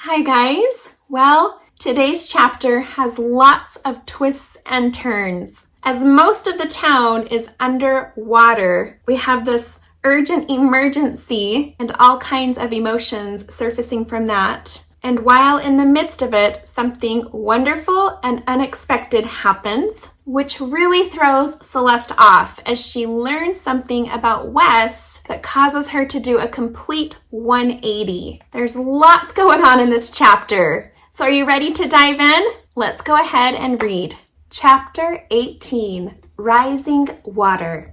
Hi guys! Well, today's chapter has lots of twists and turns. As most of the town is under water, we have this urgent emergency and all kinds of emotions surfacing from that. And while in the midst of it, something wonderful and unexpected happens, which really throws Celeste off as she learns something about Wes that causes her to do a complete 180. There's lots going on in this chapter. So are you ready to dive in? Let's go ahead and read. Chapter 18, Rising Water.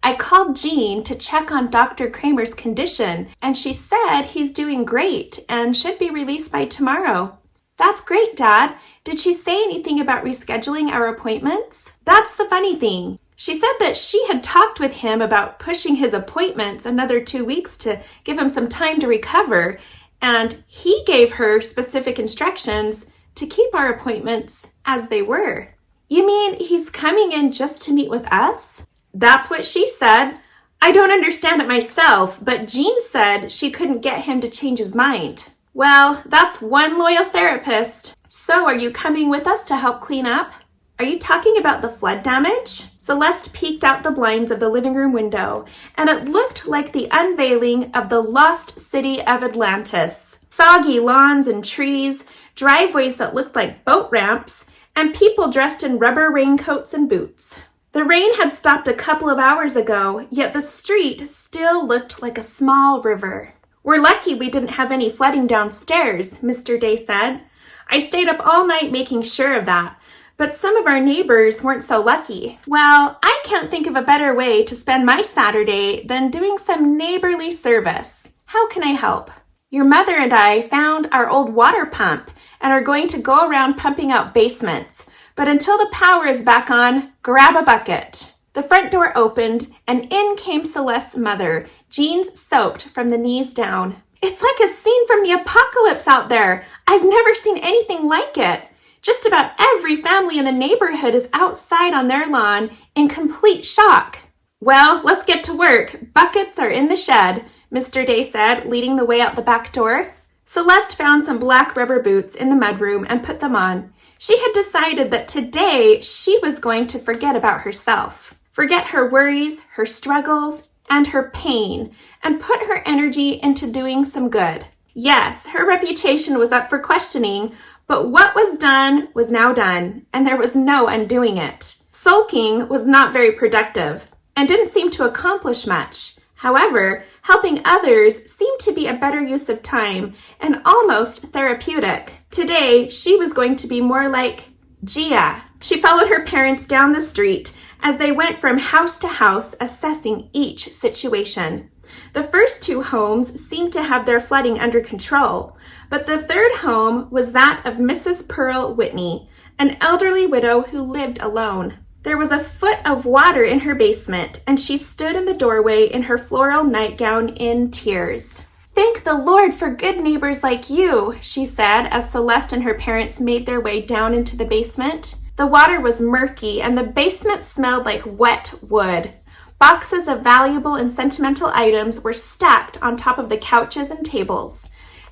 I called Jean to check on Dr. Kramer's condition, and she said he's doing great and should be released by tomorrow. That's great, Dad. Did she say anything about rescheduling our appointments? That's the funny thing. She said that she had talked with him about pushing his appointments another 2 weeks to give him some time to recover, and he gave her specific instructions to keep our appointments as they were. You mean he's coming in just to meet with us? That's what she said. I don't understand it myself, but Jean said she couldn't get him to change his mind. Well, that's one loyal therapist. So are you coming with us to help clean up? Are you talking about the flood damage? Celeste peeked out the blinds of the living room window, and it looked like the unveiling of the lost city of Atlantis. Soggy lawns and trees, driveways that looked like boat ramps, and people dressed in rubber raincoats and boots. The rain had stopped a couple of hours ago, yet the street still looked like a small river. We're lucky we didn't have any flooding downstairs, Mr. Day said. I stayed up all night making sure of that, but some of our neighbors weren't so lucky. Well, I can't think of a better way to spend my Saturday than doing some neighborly service. How can I help? Your mother and I found our old water pump and are going to go around pumping out basements. But until the power is back on, grab a bucket. The front door opened, and in came Celeste's mother, jeans soaked from the knees down. It's like a scene from the apocalypse out there. I've never seen anything like it. Just about every family in the neighborhood is outside on their lawn in complete shock. Well, let's get to work. Buckets are in the shed, Mr. Day said, leading the way out the back door. Celeste found some black rubber boots in the mudroom and put them on. She had decided that today she was going to forget about herself, forget her worries, her struggles, and her pain, and put her energy into doing some good. Yes, her reputation was up for questioning, but what was done was now done, and there was no undoing it. Sulking was not very productive and didn't seem to accomplish much. However, helping others seemed to be a better use of time and almost therapeutic. Today, she was going to be more like Gia. She followed her parents down the street as they went from house to house assessing each situation. The first two homes seemed to have their flooding under control, but the third home was that of Mrs. Pearl Whitney, an elderly widow who lived alone. There was a foot of water in her basement, and she stood in the doorway in her floral nightgown in tears. Thank the Lord for good neighbors like you, she said as Celeste and her parents made their way down into the basement. The water was murky, and the basement smelled like wet wood. Boxes of valuable and sentimental items were stacked on top of the couches and tables.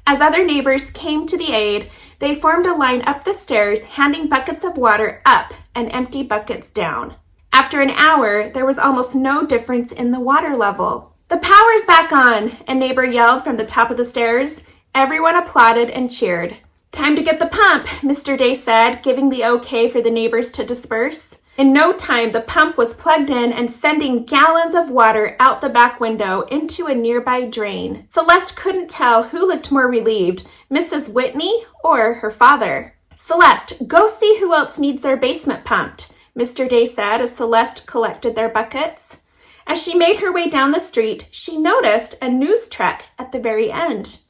As other neighbors came to the aid, they formed a line up the stairs, handing buckets of water up and empty buckets down. After an hour, there was almost no difference in the water level. The power's back on, a neighbor yelled from the top of the stairs. Everyone applauded and cheered. Time to get the pump, Mr. Day said, giving the okay for the neighbors to disperse. In no time, the pump was plugged in and sending gallons of water out the back window into a nearby drain. Celeste couldn't tell who looked more relieved, Mrs. Whitney or her father. Celeste, go see who else needs their basement pumped, Mr. Day said as Celeste collected their buckets. As she made her way down the street, she noticed a news truck at the very end.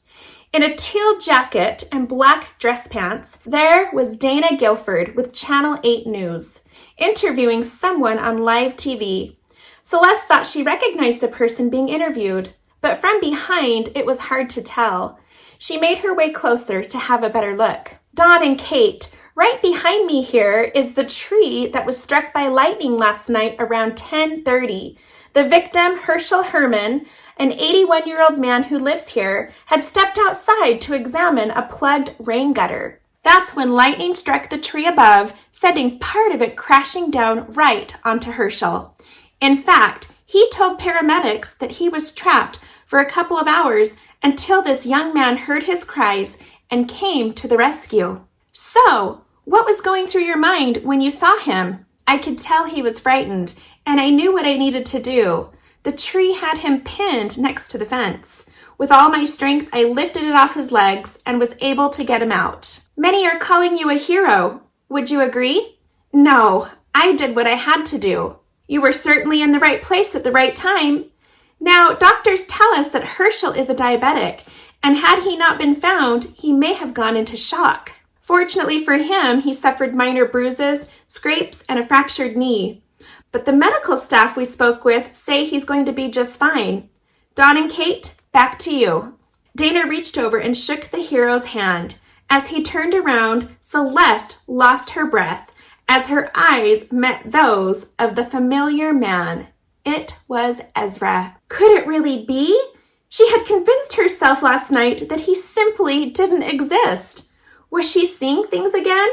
In a teal jacket and black dress pants, there was Dana Guilford with Channel 8 News, interviewing someone on live TV. Celeste thought she recognized the person being interviewed, but from behind it was hard to tell. She made her way closer to have a better look. Dawn and Kate, right behind me here is the tree that was struck by lightning last night around 10:30. The victim, Herschel Herman, an 81-year-old man who lives here, had stepped outside to examine a plugged rain gutter. That's when lightning struck the tree above, sending part of it crashing down right onto Herschel. In fact, he told paramedics that he was trapped for a couple of hours until this young man heard his cries and came to the rescue. So, what was going through your mind when you saw him? I could tell he was frightened, and I knew what I needed to do. The tree had him pinned next to the fence. With all my strength, I lifted it off his legs and was able to get him out. Many are calling you a hero. Would you agree? No, I did what I had to do. You were certainly in the right place at the right time. Now, doctors tell us that Herschel is a diabetic, and had he not been found, he may have gone into shock. Fortunately for him, he suffered minor bruises, scrapes, and a fractured knee. But the medical staff we spoke with say he's going to be just fine. Dawn and Kate, back to you. Dana reached over and shook the hero's hand. As he turned around, Celeste lost her breath as her eyes met those of the familiar man. It was Ezra. Could it really be? She had convinced herself last night that he simply didn't exist. Was she seeing things again?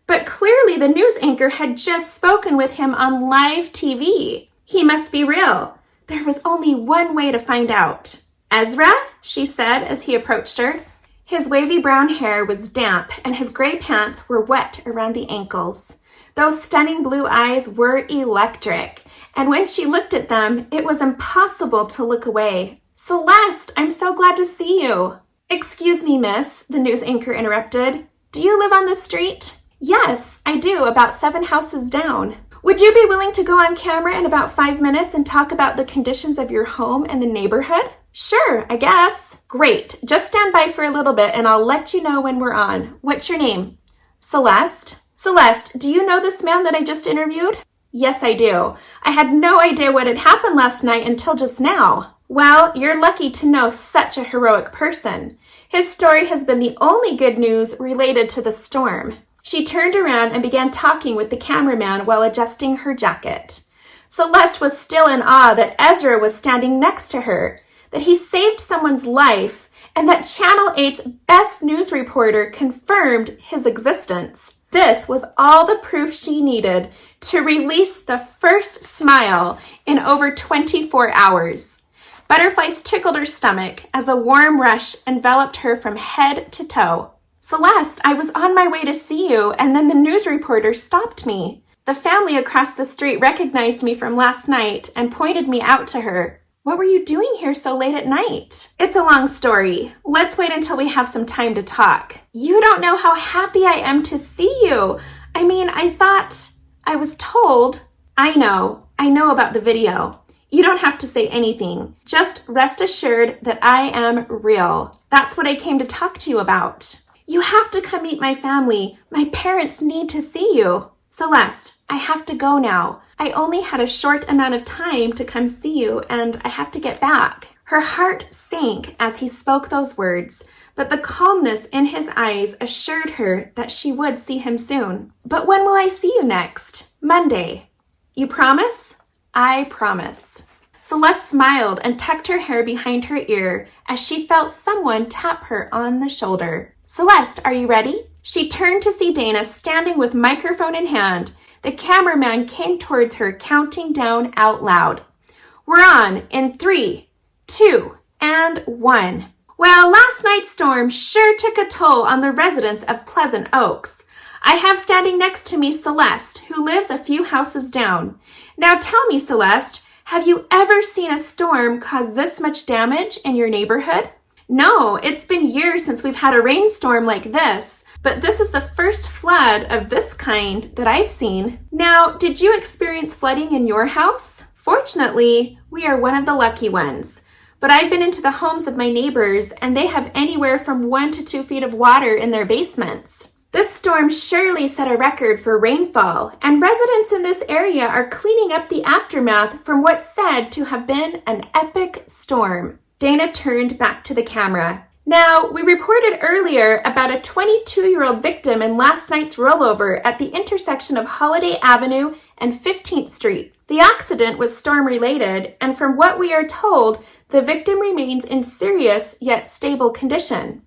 But clearly the news anchor had just spoken with him on live TV. He must be real. There was only one way to find out. Ezra, she said as he approached her. His wavy brown hair was damp and his gray pants were wet around the ankles. Those stunning blue eyes were electric, and when she looked at them, it was impossible to look away. Celeste, I'm so glad to see you. Excuse me, miss, the news anchor interrupted. Do you live on this street? Yes, I do, about 7 houses down. Would you be willing to go on camera in about 5 minutes and talk about the conditions of your home and the neighborhood? Sure, I guess. Great. Just stand by for a little bit and I'll let you know when we're on. What's your name? Celeste. Celeste, do you know this man that I just interviewed? Yes, I do. I had no idea what had happened last night until just now. Well, you're lucky to know such a heroic person. His story has been the only good news related to the storm. She turned around and began talking with the cameraman while adjusting her jacket. Celeste was still in awe that Ezra was standing next to her, that he saved someone's life, and that Channel 8's best news reporter confirmed his existence. This was all the proof she needed to release the first smile in over 24 hours. Butterflies tickled her stomach as a warm rush enveloped her from head to toe. Celeste, I was on my way to see you, and then the news reporter stopped me. The family across the street recognized me from last night and pointed me out to her. What were you doing here so late at night? It's a long story. Let's wait until we have some time to talk. You don't know how happy I am to see you. I was told. I know about the video. You don't have to say anything. Just rest assured that I am real. That's what I came to talk to you about. You have to come meet my family. My parents need to see you. Celeste, I have to go now. I only had a short amount of time to come see you, and I have to get back. Her heart sank as he spoke those words, but the calmness in his eyes assured her that she would see him soon. But when will I see you next? Monday. You promise? I promise. Celeste smiled and tucked her hair behind her ear as she felt someone tap her on the shoulder. Celeste, are you ready? She turned to see Dana standing with microphone in hand. The cameraman came towards her, counting down out loud. We're on in 3, 2, and 1. Well, last night's storm sure took a toll on the residents of Pleasant Oaks. I have standing next to me Celeste, who lives a few houses down. Now tell me, Celeste, have you ever seen a storm cause this much damage in your neighborhood? No, it's been years since we've had a rainstorm like this, but this is the first flood of this kind that I've seen. Now, did you experience flooding in your house? Fortunately, we are one of the lucky ones, but I've been into the homes of my neighbors and they have anywhere from 1 to 2 feet of water in their basements. This storm surely set a record for rainfall, and residents in this area are cleaning up the aftermath from what's said to have been an epic storm. Dana turned back to the camera. Now, we reported earlier about a 22-year-old victim in last night's rollover at the intersection of Holiday Avenue and 15th Street. The accident was storm-related, and from what we are told, the victim remains in serious yet stable condition.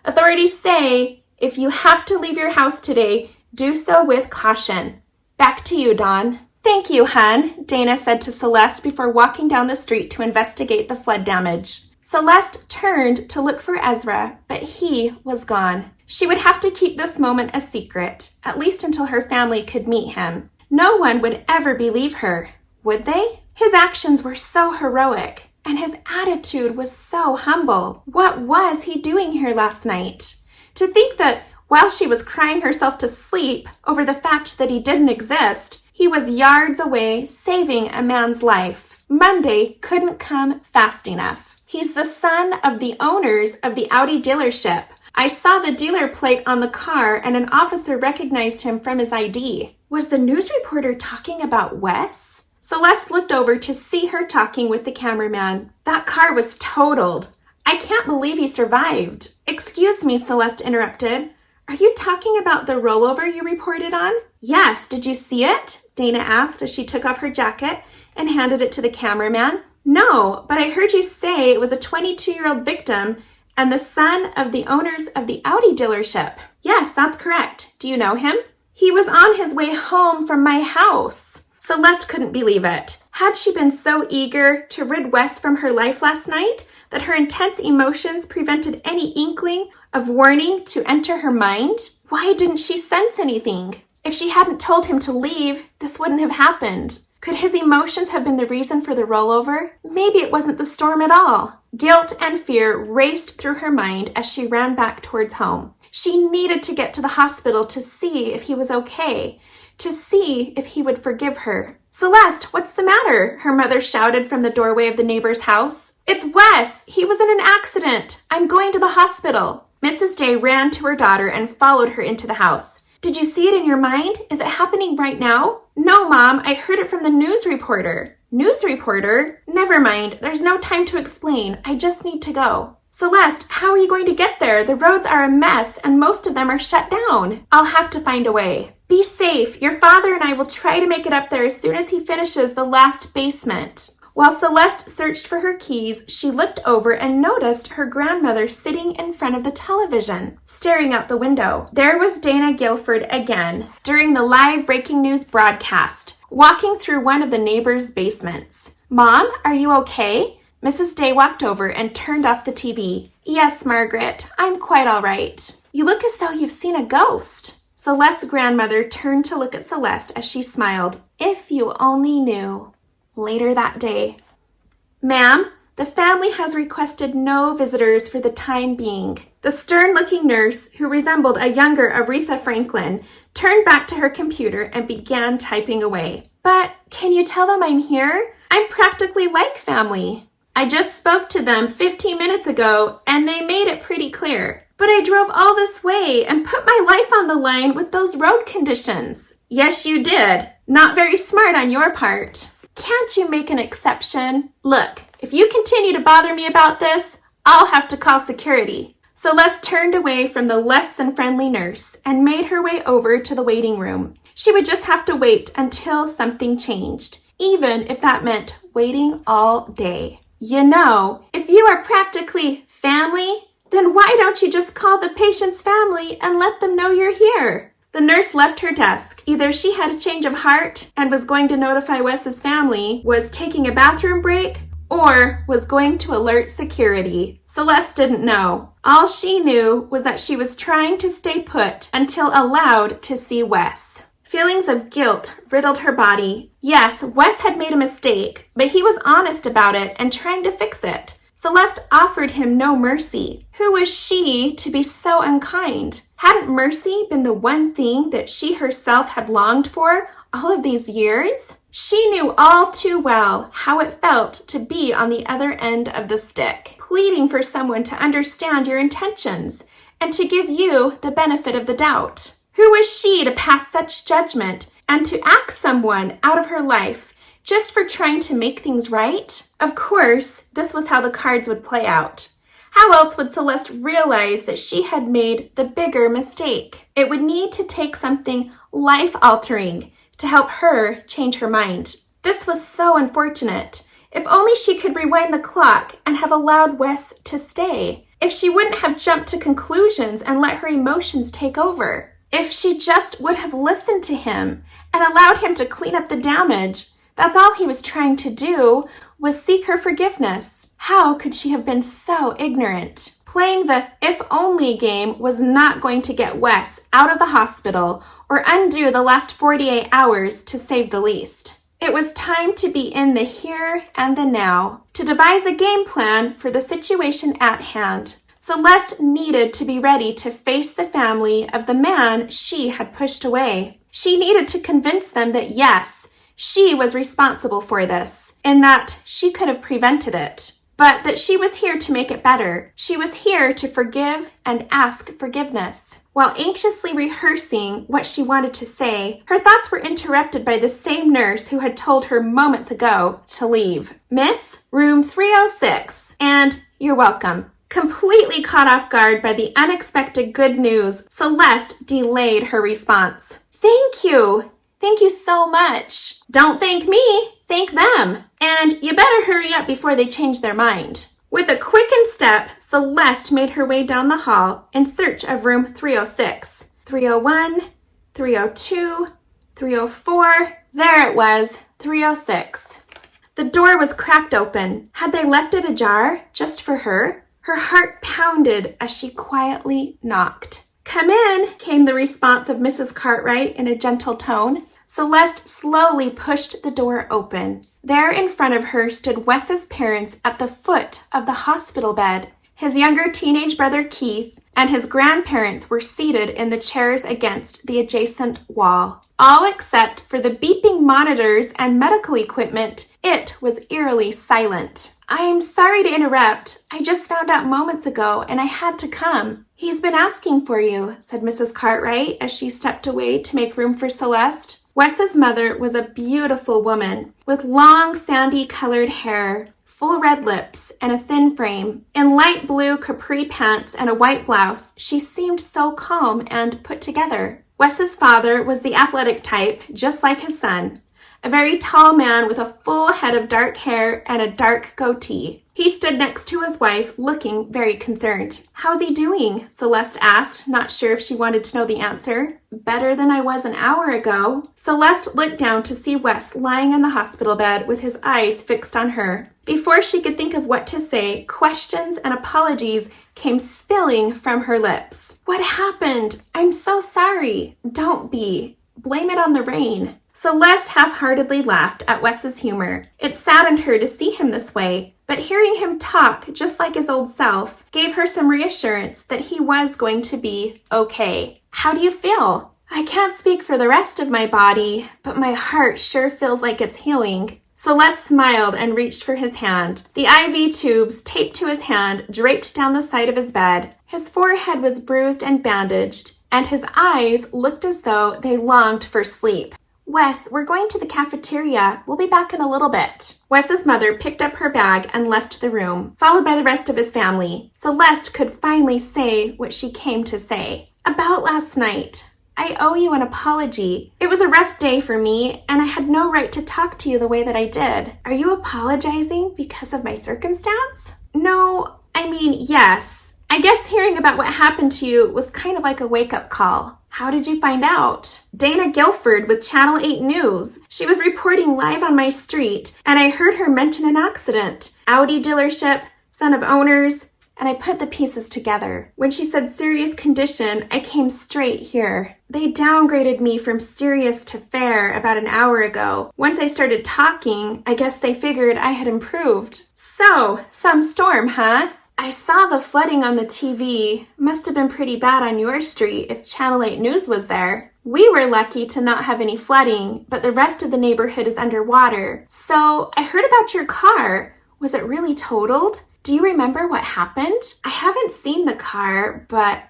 Authorities say, if you have to leave your house today, do so with caution. Back to you, Dawn. Thank you, hon, Dana said to Celeste before walking down the street to investigate the flood damage. Celeste turned to look for Ezra, but he was gone. She would have to keep this moment a secret, at least until her family could meet him. No one would ever believe her, would they? His actions were so heroic, and his attitude was so humble. What was he doing here last night? To think that while she was crying herself to sleep over the fact that he didn't exist, he was yards away saving a man's life. Monday couldn't come fast enough. He's the son of the owners of the Audi dealership. I saw the dealer plate on the car and an officer recognized him from his ID. Was the news reporter talking about Wes? Celeste looked over to see her talking with the cameraman. That car was totaled. I can't believe he survived. Excuse me, Celeste interrupted. Are you talking about the rollover you reported on? Yes, did you see it? Dana asked as she took off her jacket and handed it to the cameraman. No, but I heard you say it was a 22-year-old victim and the son of the owners of the Audi dealership. Yes, that's correct. Do you know him? He was on his way home from my house. Celeste couldn't believe it. Had she been so eager to rid Wes from her life last night that her intense emotions prevented any inkling of warning to enter her mind? Why didn't she sense anything? If she hadn't told him to leave, this wouldn't have happened. Could his emotions have been the reason for the rollover? Maybe it wasn't the storm at all. Guilt and fear raced through her mind as she ran back towards home. She needed to get to the hospital to see if he was okay, to see if he would forgive her. Celeste, what's the matter? Her mother shouted from the doorway of the neighbor's house. It's Wes. He was in an accident. I'm going to the hospital. Mrs. Day ran to her daughter and followed her into the house. Did you see it in your mind? Is it happening right now? No, Mom. I heard it from the news reporter. News reporter? Never mind. There's no time to explain. I just need to go. Celeste, how are you going to get there? The roads are a mess and most of them are shut down. I'll have to find a way. Be safe. Your father and I will try to make it up there as soon as he finishes the last basement. While Celeste searched for her keys, she looked over and noticed her grandmother sitting in front of the television, staring out the window. There was Dana Guilford again, during the live breaking news broadcast, walking through one of the neighbors' basements. Mom, are you okay? Mrs. Day walked over and turned off the TV. Yes, Margaret, I'm quite all right. You look as though you've seen a ghost. Celeste's grandmother turned to look at Celeste as she smiled. If you only knew. Later that day. Ma'am, the family has requested no visitors for the time being. The stern-looking nurse, who resembled a younger Aretha Franklin, turned back to her computer and began typing away. But can you tell them I'm here? I'm practically like family. I just spoke to them 15 minutes ago and they made it pretty clear. But I drove all this way and put my life on the line with those road conditions. Yes, you did. Not very smart on your part. Can't you make an exception? Look, if you continue to bother me about this, I'll have to call security. Celeste turned away from the less than friendly nurse and made her way over to the waiting room. She would just have to wait until something changed, even if that meant waiting all day. You know, if you are practically family, then why don't you just call the patient's family and let them know you're here? The nurse left her desk. Either she had a change of heart and was going to notify Wes's family, was taking a bathroom break, or was going to alert security. Celeste didn't know. All she knew was that she was trying to stay put until allowed to see Wes. Feelings of guilt riddled her body. Yes, Wes had made a mistake, but he was honest about it and trying to fix it. Celeste offered him no mercy. Who was she to be so unkind? Hadn't mercy been the one thing that she herself had longed for all of these years? She knew all too well how it felt to be on the other end of the stick, pleading for someone to understand your intentions and to give you the benefit of the doubt. Who was she to pass such judgment and to axe someone out of her life just for trying to make things right? Of course, this was how the cards would play out. How else would Celeste realize that she had made the bigger mistake? It would need to take something life-altering to help her change her mind. This was so unfortunate. If only she could rewind the clock and have allowed Wes to stay. If she wouldn't have jumped to conclusions and let her emotions take over. If she just would have listened to him and allowed him to clean up the damage. That's all he was trying to do, was seek her forgiveness. How could she have been so ignorant? Playing the if-only game was not going to get Wes out of the hospital or undo the last 48 hours to save the least. It was time to be in the here and the now, to devise a game plan for the situation at hand. Celeste needed to be ready to face the family of the man she had pushed away. She needed to convince them that yes, she was responsible for this, and that she could have prevented it, but that she was here to make it better. She was here to forgive and ask forgiveness. While anxiously rehearsing what she wanted to say, her thoughts were interrupted by the same nurse who had told her moments ago to leave. "Miss, room 306, and you're welcome." Completely caught off guard by the unexpected good news, Celeste delayed her response. "Thank you. Thank you so much." "Don't thank me, thank them. And you better hurry up before they change their mind." With a quickened step, Celeste made her way down the hall in search of room 306. 301, 302, 304. There it was, 306. The door was cracked open. Had they left it ajar just for her? Her heart pounded as she quietly knocked. "Come in," came the response of Mrs. Cartwright in a gentle tone. Celeste slowly pushed the door open. There in front of her stood Wes's parents at the foot of the hospital bed. His younger teenage brother Keith and his grandparents were seated in the chairs against the adjacent wall. All except for the beeping monitors and medical equipment, it was eerily silent. "I'm sorry to interrupt. I just found out moments ago and I had to come." "He's been asking for you," said Mrs. Cartwright as she stepped away to make room for Celeste. Wes's mother was a beautiful woman with long sandy-colored hair, full red lips, and a thin frame. In light blue capri pants and a white blouse, she seemed so calm and put together. Wes's father was the athletic type, just like his son. A very tall man with a full head of dark hair and a dark goatee. He stood next to his wife, looking very concerned. "How's he doing?" Celeste asked, not sure if she wanted to know the answer. "Better than I was an hour ago." Celeste looked down to see Wes lying in the hospital bed with his eyes fixed on her. Before she could think of what to say, questions and apologies came spilling from her lips. "What happened? I'm so sorry." "Don't be. Blame it on the rain." Celeste half-heartedly laughed at Wes's humor. It saddened her to see him this way, but hearing him talk just like his old self gave her some reassurance that he was going to be okay. "How do you feel?" "I can't speak for the rest of my body, but my heart sure feels like it's healing." Celeste smiled and reached for his hand. The IV tubes taped to his hand draped down the side of his bed. His forehead was bruised and bandaged, and his eyes looked as though they longed for sleep. "Wes, we're going to the cafeteria. We'll be back in a little bit." Wes's mother picked up her bag and left the room, followed by the rest of his family. Celeste could finally say what she came to say. "About last night, I owe you an apology. It was a rough day for me, and I had no right to talk to you the way that I did." "Are you apologizing because of my circumstance?" "No, I mean, yes. I guess hearing about what happened to you was kind of like a wake-up call." "How did you find out?" "Dana Guilford with Channel 8 News. She was reporting live on my street, and I heard her mention an accident. Audi dealership, son of owners, and I put the pieces together. When she said serious condition, I came straight here. They downgraded me from serious to fair about an hour ago. Once I started talking, I guess they figured I had improved." "So, some storm, huh?" "I saw the flooding on the TV. Must have been pretty bad on your street if Channel 8 News was there. We were lucky to not have any flooding, but the rest of the neighborhood is underwater. So, I heard about your car. Was it really totaled? Do you remember what happened?" "I haven't seen the car, but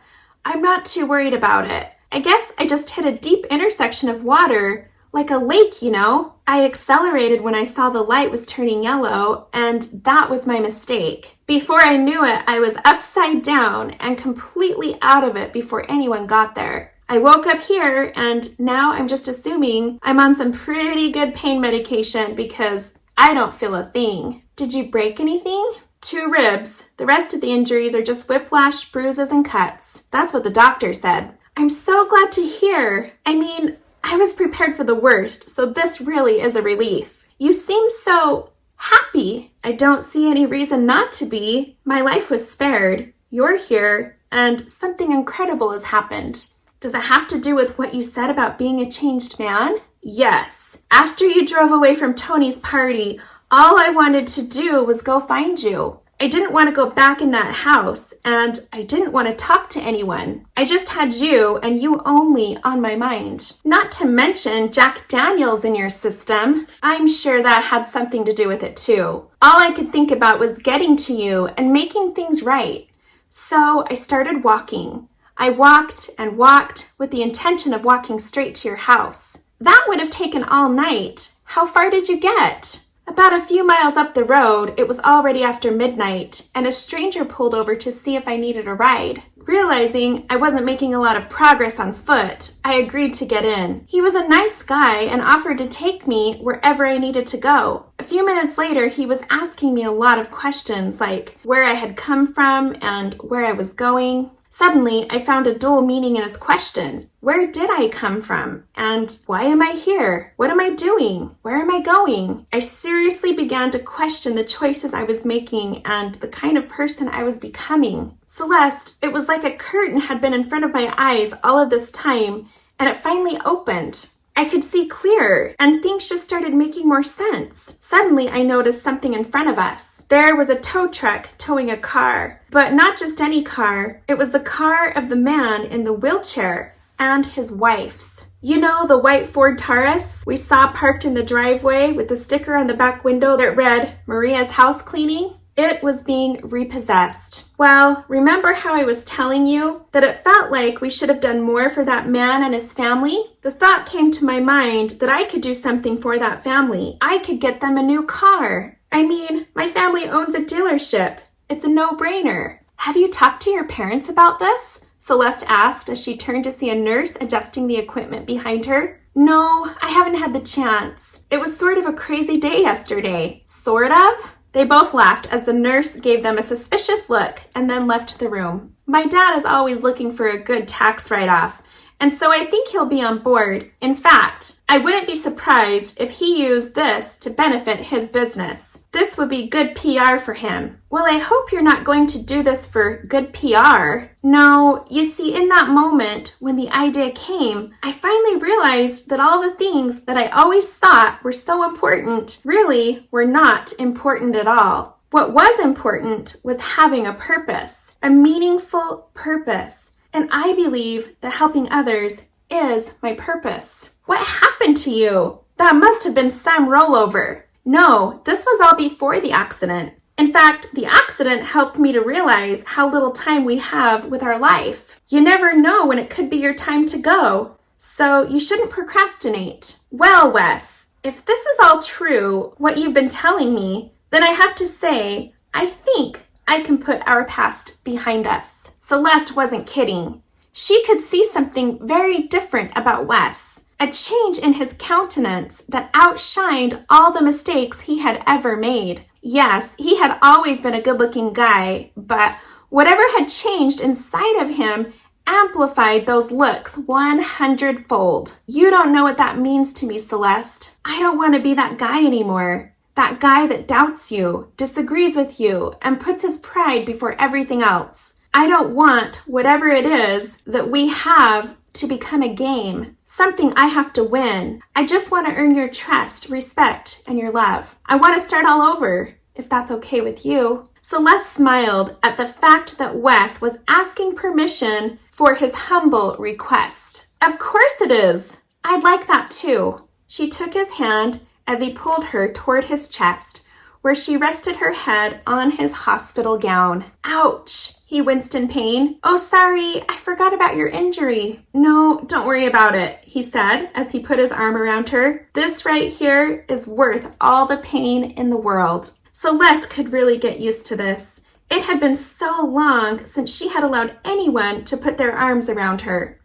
I'm not too worried about it. I guess I just hit a deep intersection of water, like a lake, you know. I accelerated when I saw the light was turning yellow, and that was my mistake. Before I knew it, I was upside down and completely out of it before anyone got there." I woke up here and now I'm just assuming I'm on some pretty good pain medication because I don't feel a thing. Did you break anything? 2 ribs. The rest of the injuries are just whiplash, bruises, and cuts. That's what the doctor said. I'm so glad to hear. I mean, I was prepared for the worst, so this really is a relief. You seem so happy. I don't see any reason not to be. My life was spared. You're here, and something incredible has happened. Does it have to do with what you said about being a changed man? Yes. After you drove away from Tony's party, all I wanted to do was go find you. I didn't want to go back in that house, and I didn't want to talk to anyone. I just had you and you only on my mind. Not to mention Jack Daniels in your system. I'm sure that had something to do with it too. All I could think about was getting to you and making things right. So I started walking. I walked and walked with the intention of walking straight to your house. That would have taken all night. How far did you get? About a few miles up the road, it was already after midnight, and a stranger pulled over to see if I needed a ride. Realizing I wasn't making a lot of progress on foot, I agreed to get in. He was a nice guy and offered to take me wherever I needed to go. A few minutes later, he was asking me a lot of questions like where I had come from and where I was going. Suddenly, I found a dual meaning in his question. Where did I come from? And why am I here? What am I doing? Where am I going? I seriously began to question the choices I was making and the kind of person I was becoming. Celeste, it was like a curtain had been in front of my eyes all of this time, and it finally opened. I could see clearer, and things just started making more sense. Suddenly, I noticed something in front of us. There was a tow truck towing a car, but not just any car. It was the car of the man in the wheelchair and his wife's. You know, the white Ford Taurus we saw parked in the driveway with the sticker on the back window that read, Maria's house cleaning? It was being repossessed. Well, remember how I was telling you that it felt like we should have done more for that man and his family? The thought came to my mind that I could do something for that family. I could get them a new car. I mean, my family owns a dealership. It's a no-brainer. Have you talked to your parents about this? Celeste asked as she turned to see a nurse adjusting the equipment behind her. No, I haven't had the chance. It was sort of a crazy day yesterday. Sort of? They both laughed as the nurse gave them a suspicious look and then left the room. My dad is always looking for a good tax write-off, and so I think he'll be on board. In fact, I wouldn't be surprised if he used this to benefit his business. This would be good PR for him. Well, I hope you're not going to do this for good PR. No, you see, in that moment when the idea came, I finally realized that all the things that I always thought were so important really were not important at all. What was important was having a purpose, a meaningful purpose. And I believe that helping others is my purpose. What happened to you? That must have been some rollover. No, this was all before the accident. In fact, the accident helped me to realize how little time we have with our life. You never know when it could be your time to go, so you shouldn't procrastinate. Well, Wes, if this is all true, what you've been telling me, then I have to say, I think I can put our past behind us. Celeste wasn't kidding. She could see something very different about Wes. A change in his countenance that outshined all the mistakes he had ever made. Yes, he had always been a good-looking guy, but whatever had changed inside of him amplified those looks 100-fold. You don't know what that means to me, Celeste. I don't want to be that guy anymore. That guy that doubts you, disagrees with you, and puts his pride before everything else. I don't want whatever it is that we have to become a game, something I have to win. I just want to earn your trust, respect, and your love. I want to start all over, if that's okay with you. Celeste smiled at the fact that Wes was asking permission for his humble request. Of course it is. I'd like that too. She took his hand as he pulled her toward his chest, where she rested her head on his hospital gown. Ouch! He winced in pain. Oh, sorry, I forgot about your injury. No, don't worry about it, he said as he put his arm around her. This right here is worth all the pain in the world. Celeste could really get used to this. It had been so long since she had allowed anyone to put their arms around her.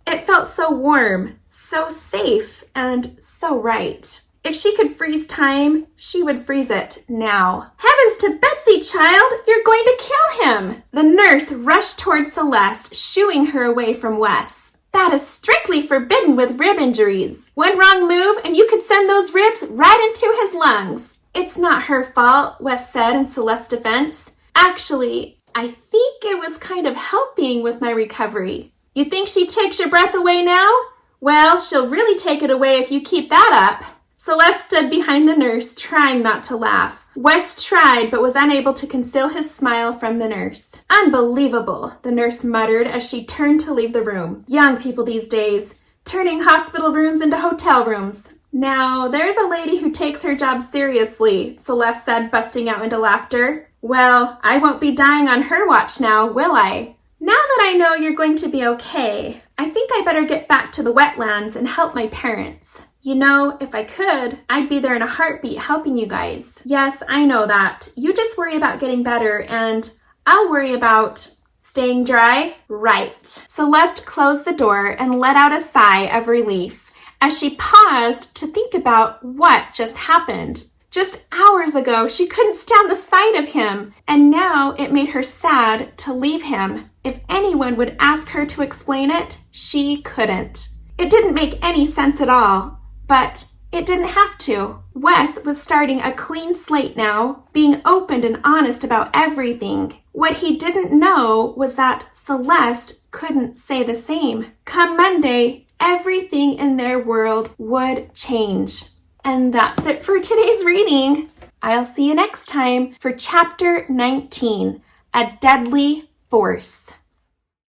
It felt so warm, so safe, and so right. If she could freeze time, she would freeze it now. Heavens to Betsy, child! You're going to kill him! The nurse rushed toward Celeste, shooing her away from Wes. That is strictly forbidden with rib injuries. One wrong move and you could send those ribs right into his lungs. It's not her fault, Wes said in Celeste's defense. Actually, I think it was kind of helping with my recovery. You think she takes your breath away now? Well, she'll really take it away if you keep that up. Celeste stood behind the nurse, trying not to laugh. Wes tried, but was unable to conceal his smile from the nurse. Unbelievable, the nurse muttered as she turned to leave the room. Young people these days, turning hospital rooms into hotel rooms. Now, there's a lady who takes her job seriously, Celeste said, busting out into laughter. Well, I won't be dying on her watch now, will I? Now that I know you're going to be okay, I think I better get back to the wetlands and help my parents. You know, if I could, I'd be there in a heartbeat helping you guys. Yes, I know that. You just worry about getting better and I'll worry about staying dry. Right. Celeste closed the door and let out a sigh of relief as she paused to think about what just happened. Just hours ago, she couldn't stand the sight of him, and now it made her sad to leave him. If anyone would ask her to explain it, she couldn't. It didn't make any sense at all. But it didn't have to. Wes was starting a clean slate now, being open and honest about everything. What he didn't know was that Celeste couldn't say the same. Come Monday, everything in their world would change. And that's it for today's reading. I'll see you next time for Chapter 19, A Deadly Force.